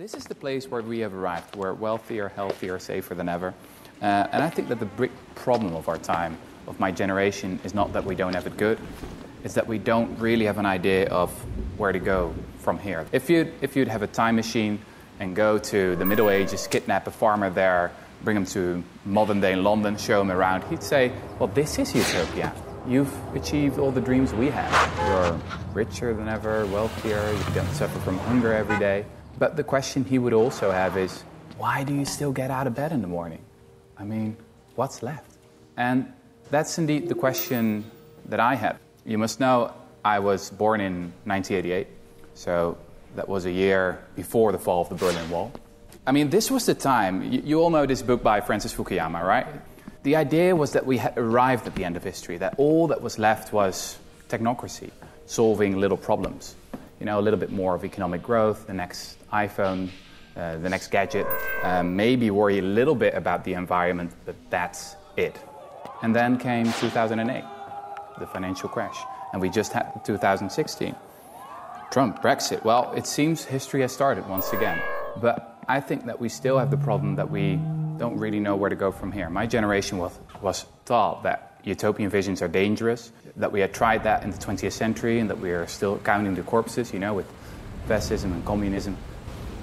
This is the place where we have arrived. We're wealthier, healthier, safer than ever. And I think that the big problem of our time, of my generation, is not that we don't have it good. It's that we don't really have an idea of where to go from here. If you'd have a time machine and go to the Middle Ages, kidnap a farmer there, bring him to modern-day London, show him around, he'd say, well, this is utopia. You've achieved all the dreams we have. You're richer than ever, wealthier, you don't suffer from hunger every day. But the question he would also have is, why do you still get out of bed in the morning? I mean, what's left? And that's indeed the question that I have. You must know I was born in 1988, so that was a year before the fall of the Berlin Wall. I mean, this was the time, you all know this book by Francis Fukuyama, right? The idea was that we had arrived at the end of history, that all that was left was technocracy, solving little problems. You know, a little bit more of economic growth, the next iPhone, the next gadget, maybe worry a little bit about the environment, but that's it. And then came 2008, the financial crash, and we just had 2016. Trump, Brexit, well, it seems history has started once again. But I think that we still have the problem that we don't really know where to go from here. My generation was taught that utopian visions are dangerous, that we had tried that in the 20th century and that we are still counting the corpses, you know, with fascism and communism.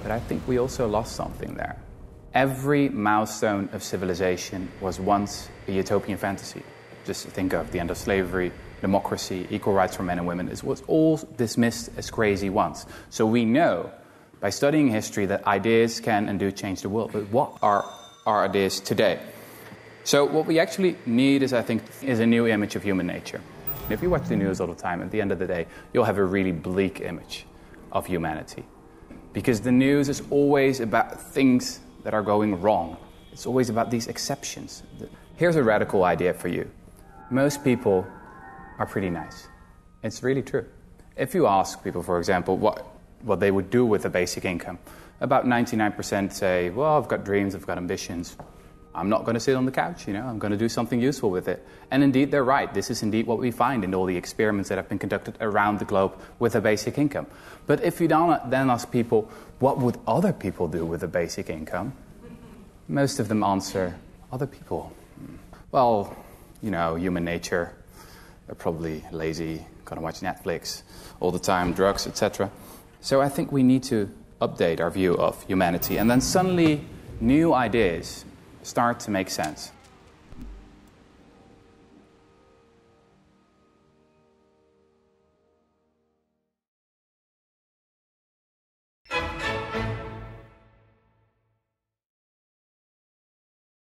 But I think we also lost something there. Every milestone of civilization was once a utopian fantasy. Just think of the end of slavery, democracy, equal rights for men and women. It was all dismissed as crazy once. So we know by studying history that ideas can and do change the world. But what are our ideas today? So what we actually need is, I think, is a new image of human nature. And if you watch the news all the time, at the end of the day, you'll have a really bleak image of humanity. Because the news is always about things that are going wrong. It's always about these exceptions. Here's a radical idea for you. Most people are pretty nice. It's really true. If you ask people, for example, what they would do with a basic income, about 99% say, well, I've got dreams, I've got ambitions. I'm not going to sit on the couch, you know, I'm going to do something useful with it. And indeed, they're right. This is indeed what we find in all the experiments that have been conducted around the globe with a basic income. But if you then ask people, what would other people do with a basic income? Most of them answer, other people. Well, you know, human nature, they're probably lazy, gonna watch Netflix all the time, drugs, etc. So I think we need to update our view of humanity, and then suddenly new ideas start to make sense.